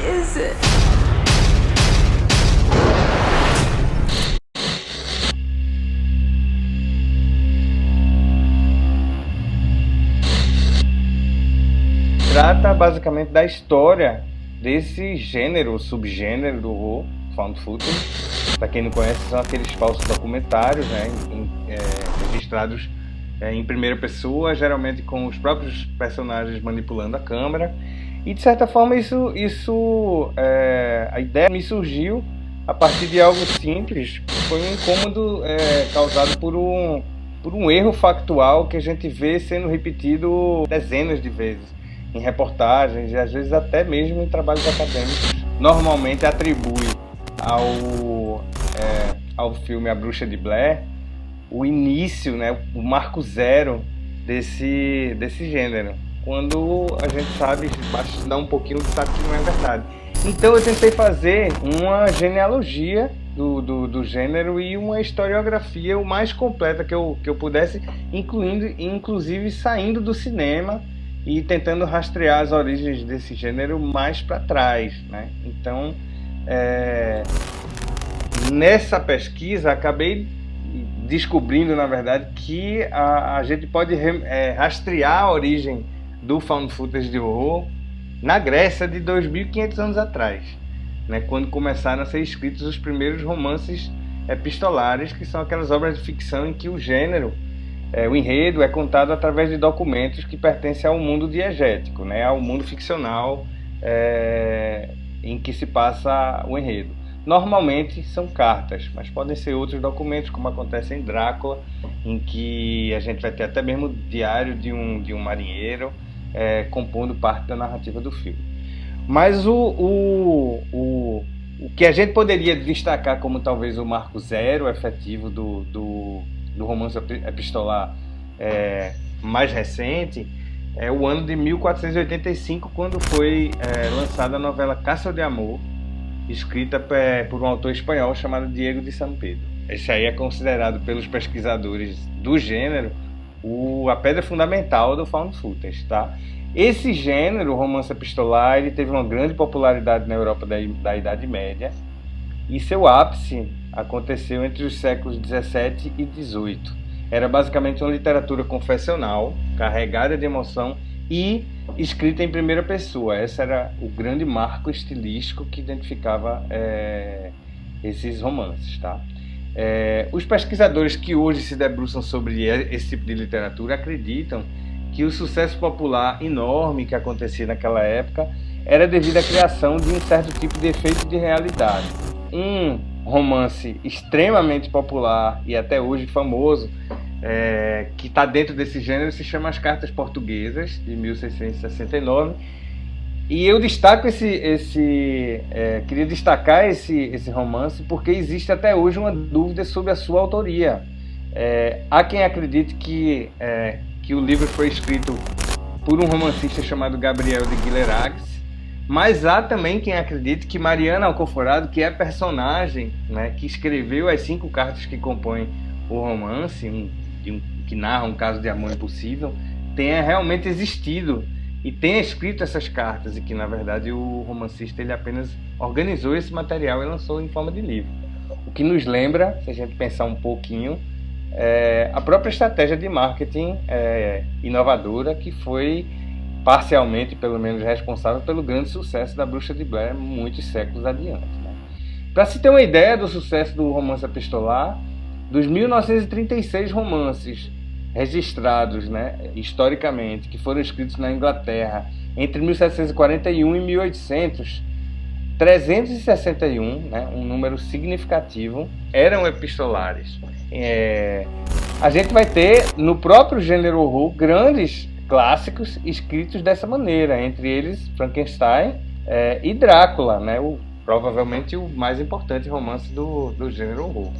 is it? Trata basicamente da história desse gênero, subgênero do horror, found footage. Para quem não conhece, são aqueles falsos documentários, né, registrados em primeira pessoa, geralmente com os próprios personagens manipulando a câmera. E de certa forma a ideia me surgiu a partir de algo simples. Foi um incômodo causado por um erro factual que a gente vê sendo repetido dezenas de vezes em reportagens e às vezes até mesmo em trabalhos acadêmicos. Normalmente atribui ao filme A Bruxa de Blair o início, né, o marco zero desse gênero. Quando a gente sabe, basta estudar um pouquinho, sabe que não é verdade. Então eu tentei fazer uma genealogia do gênero e uma historiografia o mais completa que eu pudesse, inclusive saindo do cinema e tentando rastrear as origens desse gênero mais para trás, né? Então, nessa pesquisa, acabei descobrindo, na verdade, que a gente pode rastrear a origem do found footage de horror na Grécia de 2.500 anos atrás, né? Quando começaram a ser escritos os primeiros romances epistolares, que são aquelas obras de ficção em que o gênero, o enredo é contado através de documentos que pertencem ao mundo diegético, né? Ao mundo ficcional em que se passa o enredo. Normalmente são cartas, mas podem ser outros documentos, como acontece em Drácula, em que a gente vai ter até mesmo o diário de um marinheiro compondo parte da narrativa do filme. Mas o que a gente poderia destacar como talvez o marco zero efetivo do romance epistolar mais recente é o ano de 1485, quando foi lançada a novela Caça de Amor, escrita por um autor espanhol chamado Diego de San Pedro. Esse aí é considerado pelos pesquisadores do gênero a pedra fundamental do found footage, tá? Esse gênero, o romance epistolar, ele teve uma grande popularidade na Europa da Idade Média, e seu ápice aconteceu entre os séculos 17 e 18. Era basicamente uma literatura confessional, carregada de emoção e escrita em primeira pessoa. Esse era o grande marco estilístico que identificava esses romances, tá? Os pesquisadores que hoje se debruçam sobre esse tipo de literatura acreditam que o sucesso popular enorme que acontecia naquela época era devido à criação de um certo tipo de efeito de realidade. Um romance extremamente popular e até hoje famoso, que está dentro desse gênero, se chama As Cartas Portuguesas, de 1669. E eu destaco queria destacar esse romance porque existe até hoje uma dúvida sobre a sua autoria. Há quem acredite que o livro foi escrito por um romancista chamado Gabriel de Guimarães, mas há também quem acredite que Mariana Alcoforado, que é a personagem, né, que escreveu as 5 cartas que compõem o romance, que narra um caso de amor impossível, tenha realmente existido e tenha escrito essas cartas, e que na verdade o romancista ele apenas organizou esse material e lançou em forma de livro. O que nos lembra, se a gente pensar um pouquinho, a própria estratégia de marketing inovadora que foi parcialmente, pelo menos, responsável pelo grande sucesso da Bruxa de Blair muitos séculos adiante, né? Para se ter uma ideia do sucesso do romance epistolar, dos 1936 romances registrados, né, historicamente, que foram escritos na Inglaterra entre 1741 e 1800, 361, né, um número significativo, eram epistolares. A gente vai ter no próprio gênero horror grandes clássicos escritos dessa maneira, entre eles Frankenstein e Drácula, né, provavelmente o mais importante romance do gênero horror.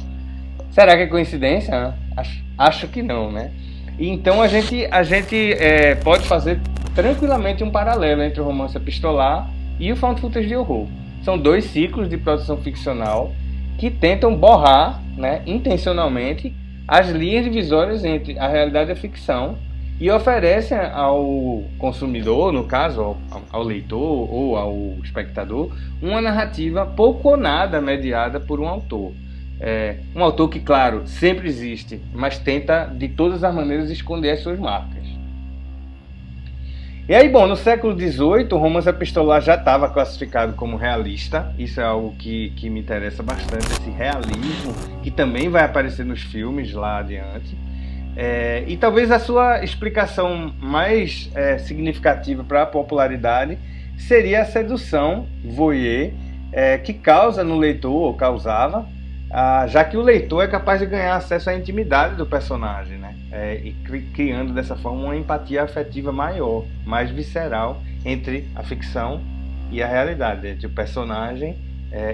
Será que é coincidência? Acho que não, né? Então a gente pode fazer tranquilamente um paralelo entre o romance epistolar e o found footage de horror. São 2 ciclos de produção ficcional que tentam borrar, né, intencionalmente as linhas divisórias entre a realidade e a ficção, e oferece ao consumidor, no caso ao leitor ou ao espectador, uma narrativa pouco ou nada mediada por um autor. Um autor que, claro, sempre existe, mas tenta de todas as maneiras esconder as suas marcas. E aí, bom, no século XVIII, o romance epistolar já estava classificado como realista. Isso é algo que me interessa bastante, esse realismo, que também vai aparecer nos filmes lá adiante. E talvez a sua explicação mais significativa para a popularidade seria a sedução voyeur que causa no leitor, ou causava, já que o leitor é capaz de ganhar acesso à intimidade do personagem, né? E criando dessa forma uma empatia afetiva maior, mais visceral entre a ficção e a realidade, entre o personagem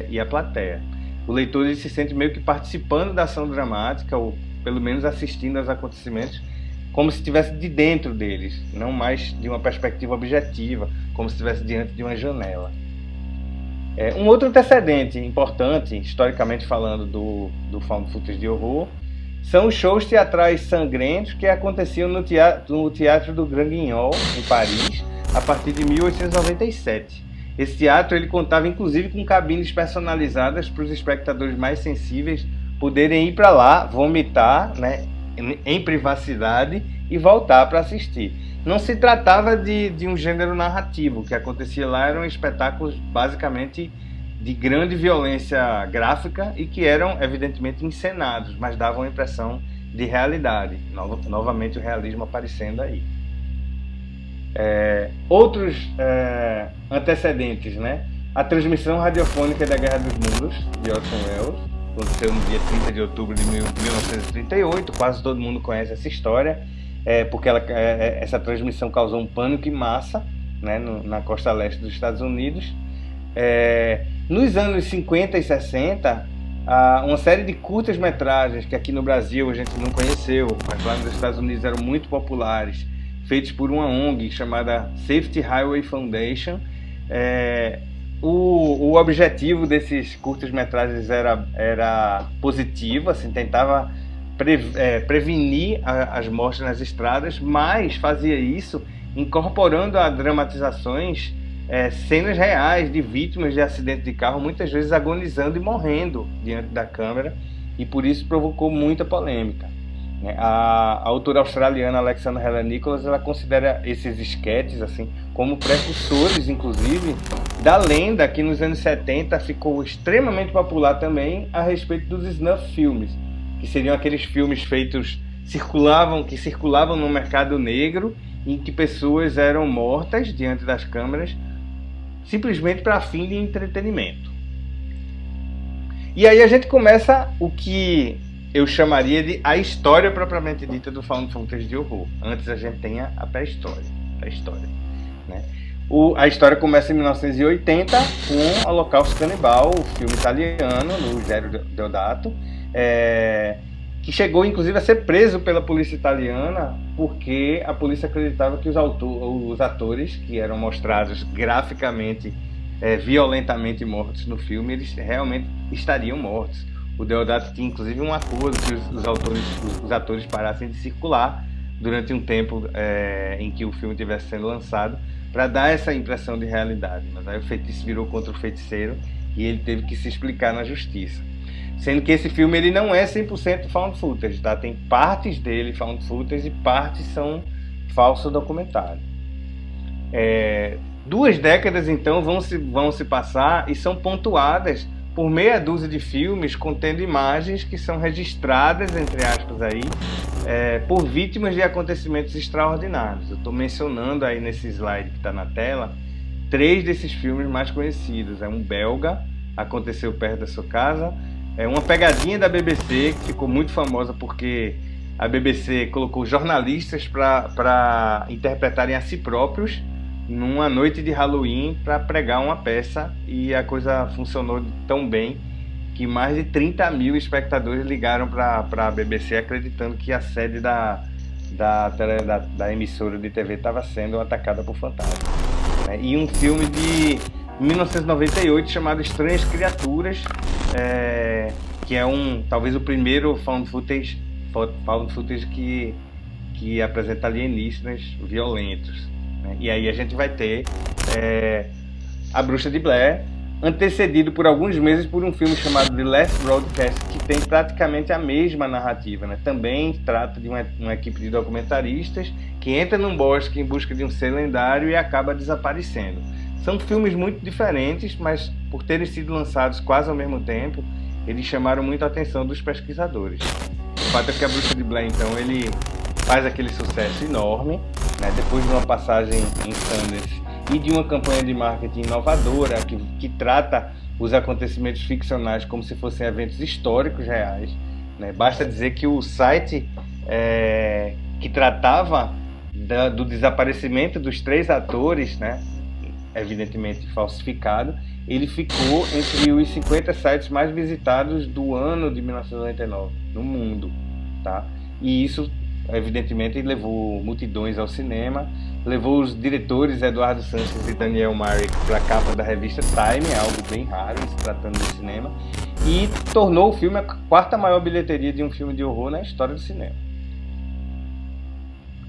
e a plateia. O leitor ele se sente meio que participando da ação dramática, ou pelo menos assistindo aos acontecimentos, como se estivesse de dentro deles, não mais de uma perspectiva objetiva, como se estivesse diante de uma janela. Um outro antecedente importante, historicamente falando, do found footage de horror, são os shows teatrais sangrentos que aconteciam no Teatro do Grand Guignol, em Paris, a partir de 1897. Esse teatro ele contava inclusive com cabines personalizadas para os espectadores mais sensíveis poderem ir para lá, vomitar, né, em privacidade e voltar para assistir. Não se tratava de um gênero narrativo. O que acontecia lá eram espetáculos basicamente de grande violência gráfica e que eram evidentemente encenados, mas davam a impressão de realidade. Novamente o realismo aparecendo aí. Outros antecedentes, né? A transmissão radiofônica da Guerra dos Mundos, de Orson Welles, aconteceu no dia 30 de outubro de 1938, quase todo mundo conhece essa história, porque essa transmissão causou um pânico em massa, né, na costa leste dos Estados Unidos. Nos anos 50 e 60, uma série de curtas-metragens que aqui no Brasil a gente não conheceu, mas lá nos Estados Unidos eram muito populares, feitos por uma ONG chamada Safety Highway Foundation. O objetivo desses curtas-metragens era positivo, assim, tentava prevenir as mortes nas estradas, mas fazia isso incorporando a dramatizações cenas reais de vítimas de acidente de carro, muitas vezes agonizando e morrendo diante da câmera, e por isso provocou muita polêmica. A autora australiana Alexandra Helen Nicholas, ela considera esses esquetes assim, como precursores, inclusive, da lenda que nos anos 70 ficou extremamente popular também a respeito dos snuff filmes, que seriam aqueles filmes feitos, que circulavam no mercado negro, em que pessoas eram mortas diante das câmeras, simplesmente para fim de entretenimento. E aí a gente começa o que eu chamaria de a história propriamente dita do found footage de horror. Antes a gente tem a pré-história, né? A história começa em 1980 com Holocausto Canibal, o filme italiano, no Ruggero Deodato, que chegou inclusive a ser preso pela polícia italiana porque a polícia acreditava que os atores que eram mostrados graficamente, violentamente mortos no filme, eles realmente estariam mortos. O Deodato tinha inclusive um acordo que os atores parassem de circular durante um tempo em que o filme estivesse sendo lançado, para dar essa impressão de realidade. Mas aí o feitiço virou contra o feiticeiro e ele teve que se explicar na justiça. Sendo que esse filme ele não é 100% found footage, tá? Tem partes dele found footage e partes são falso documentário. 2 décadas então vão se passar e são pontuadas por meia dúzia de filmes contendo imagens que são registradas, entre aspas, aí, por vítimas de acontecimentos extraordinários. Eu estou mencionando aí nesse slide que está na tela 3 desses filmes mais conhecidos. Um belga, Aconteceu Perto da Sua Casa, uma pegadinha da BBC que ficou muito famosa porque a BBC colocou jornalistas para interpretarem a si próprios numa noite de Halloween para pregar uma peça, e a coisa funcionou tão bem que mais de 30 mil espectadores ligaram para a BBC acreditando que a sede da emissora de TV estava sendo atacada por fantasmas. E um filme de 1998 chamado Estranhas Criaturas, que é talvez o primeiro found footage que que apresenta alienígenas violentos, né? E aí a gente vai ter A Bruxa de Blair, antecedido por alguns meses por um filme chamado The Last Broadcast, que tem praticamente a mesma narrativa, né? Também trata de uma equipe de documentaristas que entra num bosque em busca de um ser lendário e acaba desaparecendo. São filmes muito diferentes, mas por terem sido lançados quase ao mesmo tempo, eles chamaram muito a atenção dos pesquisadores. O fato é que A Bruxa de Blair, então, ele faz aquele sucesso enorme, né? Depois de uma passagem em Sundance e de uma campanha de marketing inovadora que trata os acontecimentos ficcionais como se fossem eventos históricos reais, né? Basta dizer que o site que tratava do desaparecimento dos 3 atores, né, evidentemente falsificado, ele ficou entre os 50 sites mais visitados do ano de 1999 no mundo, tá? E isso evidentemente levou multidões ao cinema, levou os diretores Eduardo Sanches e Daniel Myrick para a capa da revista Time, algo bem raro se tratando de cinema, e tornou o filme a 4ª maior bilheteria de um filme de horror na história do cinema.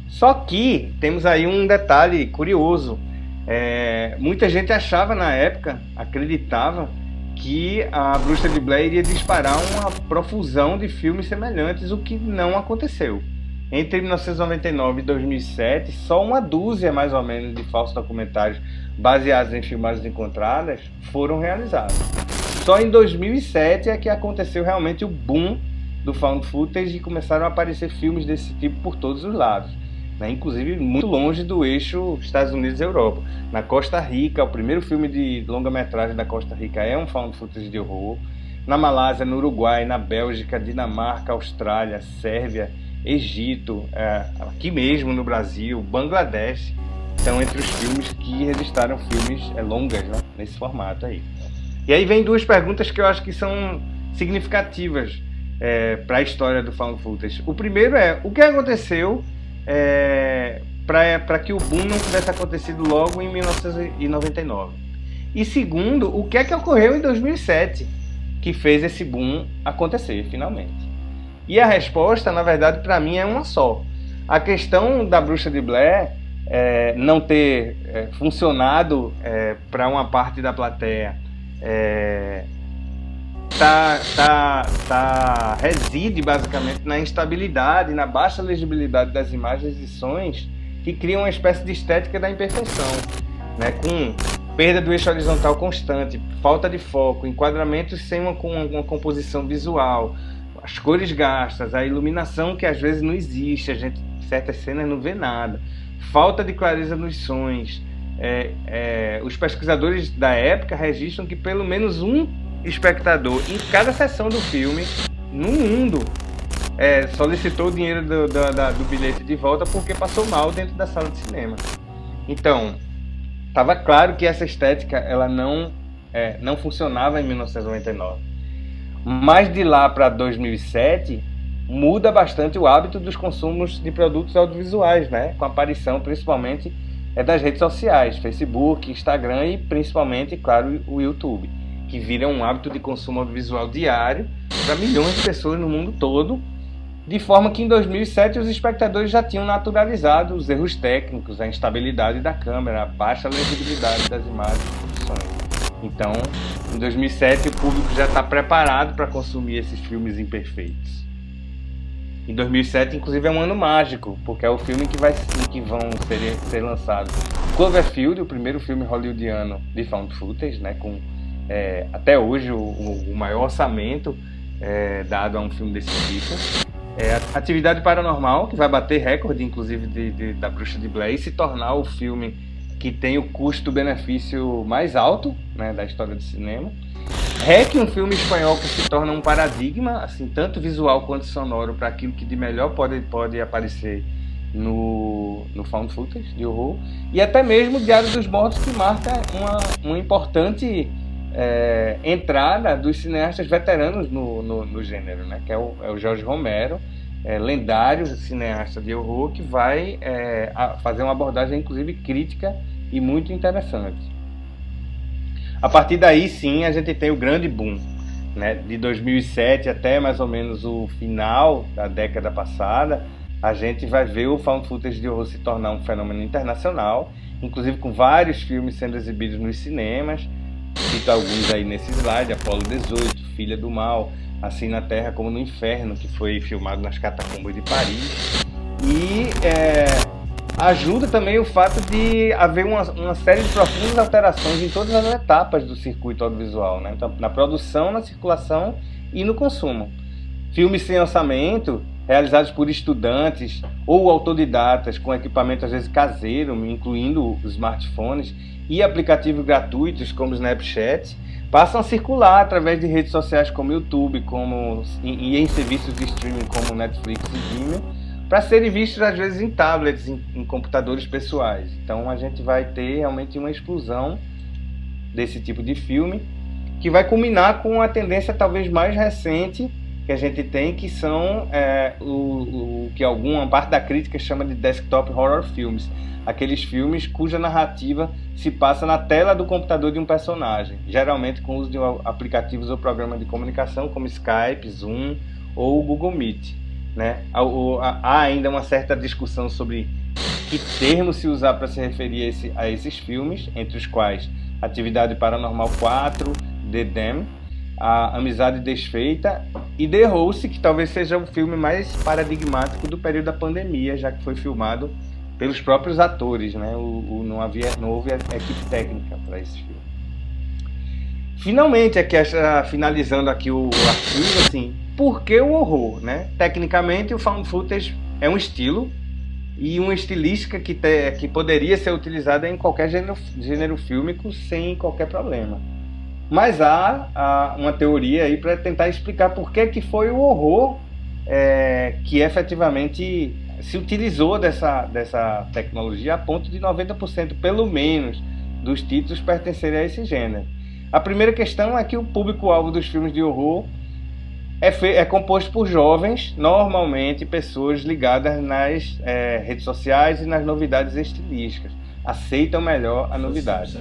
Só que temos aí um detalhe curioso. Muita gente achava na época, acreditava, que A Bruxa de Blair iria disparar uma profusão de filmes semelhantes, o que não aconteceu. Entre 1999 e 2007, só uma dúzia mais ou menos de falsos documentários baseados em filmagens encontradas foram realizados. Só em 2007 é que aconteceu realmente o boom do found footage e começaram a aparecer filmes desse tipo por todos os lados, né? Inclusive muito longe do eixo Estados Unidos e Europa. Na Costa Rica, o primeiro filme de longa-metragem da Costa Rica é um found footage de horror. Na Malásia, no Uruguai, na Bélgica, Dinamarca, Austrália, Sérvia, Egito, aqui mesmo no Brasil, Bangladesh, estão entre os filmes que registraram filmes longas, né, nesse formato aí. E aí vem 2 perguntas que eu acho que são significativas para a história do found footage. O primeiro é: o que aconteceu para que o boom não tivesse acontecido logo em 1999? E segundo, o que é que ocorreu em 2007 que fez esse boom acontecer finalmente? E a resposta, na verdade, para mim é uma só. A questão da Bruxa de Blair não ter funcionado para uma parte da plateia reside basicamente na instabilidade, na baixa legibilidade das imagens e sons, que criam uma espécie de estética da imperfeição, né? Com perda do eixo horizontal constante, falta de foco, enquadramentos sem uma composição visual, as cores gastas, a iluminação que às vezes não existe, a gente em certas cenas não vê nada, falta de clareza nos sons. Os pesquisadores da época registram que pelo menos um espectador em cada sessão do filme no mundo solicitou o dinheiro do bilhete de volta porque passou mal dentro da sala de cinema. Então, estava claro que essa estética ela não funcionava em 1999. Mas de lá para 2007 muda bastante o hábito dos consumos de produtos audiovisuais, né? Com a aparição principalmente das redes sociais, Facebook, Instagram e principalmente, claro, o YouTube, que vira um hábito de consumo audiovisual diário para milhões de pessoas no mundo todo, de forma que em 2007 os espectadores já tinham naturalizado os erros técnicos, a instabilidade da câmera, a baixa legibilidade das imagens e produções. Então, em 2007, o público já está preparado para consumir esses filmes imperfeitos. Em 2007, inclusive, é um ano mágico, porque é o filme que vão ser lançados Cloverfield, o primeiro filme hollywoodiano de found footage, né, com até hoje o maior orçamento dado a um filme desse tipo. Atividade Paranormal, que vai bater recorde, inclusive, da Bruxa de Blair e se tornar o filme que tem o custo-benefício mais alto, né, da história do cinema. REC, um filme espanhol que se torna um paradigma, assim, tanto visual quanto sonoro, para aquilo que de melhor pode aparecer no found footage de horror. E até mesmo o Diário dos Mortos, que marca uma importante entrada dos cineastas veteranos no gênero, né, que é o Jorge Romero, lendário cineasta de horror, que vai fazer uma abordagem, inclusive, crítica e muito interessante. A partir daí, sim, a gente tem o grande boom, né? De 2007 até mais ou menos o final da década passada, a gente vai ver o found footage de horror se tornar um fenômeno internacional, inclusive com vários filmes sendo exibidos nos cinemas. Cito alguns aí nesse slide: Apolo 18, Filha do Mal, Assim na Terra como no Inferno, que foi filmado nas catacumbas de Paris. E ajuda também o fato de haver uma série de profundas alterações em todas as etapas do circuito audiovisual, né? Então, na produção, na circulação e no consumo. Filmes sem orçamento, realizados por estudantes ou autodidatas com equipamento às vezes caseiro, incluindo os smartphones, e aplicativos gratuitos como o Snapchat, passam a circular através de redes sociais como YouTube, e em serviços de streaming como Netflix e Vimeo, para serem vistos às vezes em tablets, em computadores pessoais. Então a gente vai ter realmente uma explosão desse tipo de filme, que vai culminar com a tendência talvez mais recente que a gente tem, que são o que alguma parte da crítica chama de desktop horror films, aqueles filmes cuja narrativa se passa na tela do computador de um personagem, geralmente com o uso de aplicativos ou programas de comunicação como Skype, Zoom ou Google Meet, né? Há ainda uma certa discussão sobre que termo se usar para se referir a esses filmes, entre os quais Atividade Paranormal 4, The Dam, A Amizade Desfeita e The Host, que talvez seja o filme mais paradigmático do período da pandemia, já que foi filmado pelos próprios atores, né? Não houve equipe técnica para esse filme. Finalmente, finalizando aqui o artigo, assim, por que o horror, né? Tecnicamente, o found footage é um estilo e uma estilística que poderia ser utilizada em qualquer gênero fílmico sem qualquer problema. Mas há uma teoria aí para tentar explicar por que foi o horror que efetivamente se utilizou dessa tecnologia a ponto de 90%, pelo menos, dos títulos pertencerem a esse gênero. A primeira questão é que o público-alvo dos filmes de horror é composto por jovens, normalmente pessoas ligadas nas redes sociais e nas novidades estilísticas. Aceitam melhor a novidade.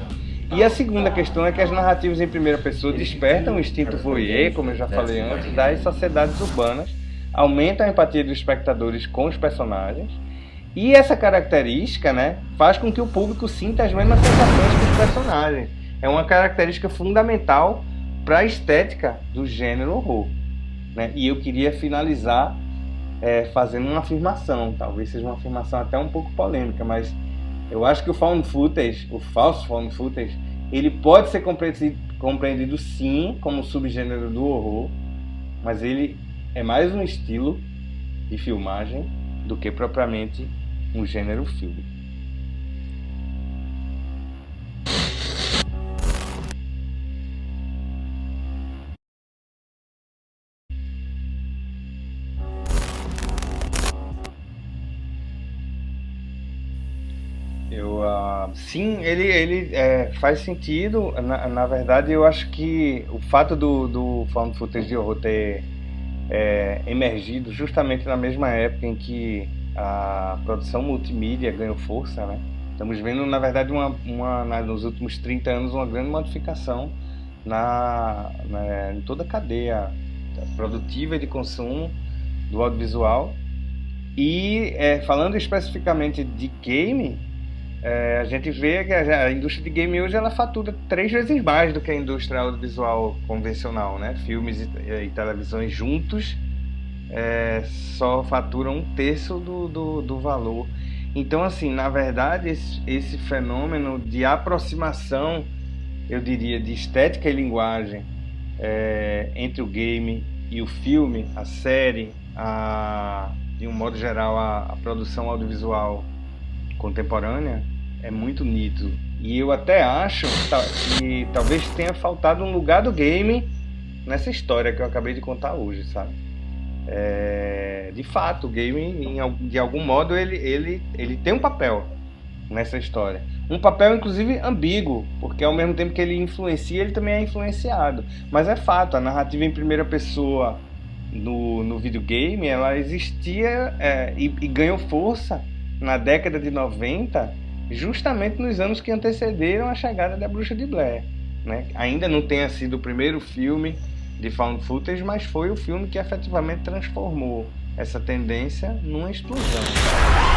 E a segunda questão é que as narrativas em primeira pessoa despertam o instinto voyeur, como eu já falei antes, das sociedades urbanas, aumentam a empatia dos espectadores com os personagens, e essa característica, né, faz com que o público sinta as mesmas sensações que os personagens. É uma característica fundamental para a estética do gênero horror, né? E eu queria finalizar fazendo uma afirmação, talvez seja uma afirmação até um pouco polêmica, mas eu acho que o falso found footage, ele pode ser compreendido sim como subgênero do horror, mas ele é mais um estilo de filmagem do que propriamente um gênero filme. Sim, ele faz sentido. Na verdade, eu acho que o fato do found footage de horror ter emergido justamente na mesma época em que a produção multimídia ganhou força, né? Estamos vendo, na verdade, nos últimos 30 anos, uma grande modificação em toda a cadeia produtiva e de consumo do audiovisual. E falando especificamente de game, a gente vê que a indústria de game hoje ela fatura 3 vezes mais do que a indústria audiovisual convencional, né? Filmes e televisões juntos só faturam 1/3 do valor. Então, assim, na verdade, esse fenômeno de aproximação, eu diria, de estética e linguagem entre o game e o filme, a série, de um modo geral, a produção audiovisual contemporânea, é muito nítido. E eu até acho que talvez tenha faltado um lugar do game nessa história que eu acabei de contar hoje, sabe? De fato, o game, de algum modo, ele tem um papel nessa história. Um papel, inclusive, ambíguo, porque ao mesmo tempo que ele influencia, ele também é influenciado. Mas é fato, a narrativa em primeira pessoa no videogame, ela existia e ganhou força na década de 90, justamente nos anos que antecederam a chegada da Bruxa de Blair, né? Ainda não tenha sido o primeiro filme de found footage, mas foi o filme que efetivamente transformou essa tendência numa explosão.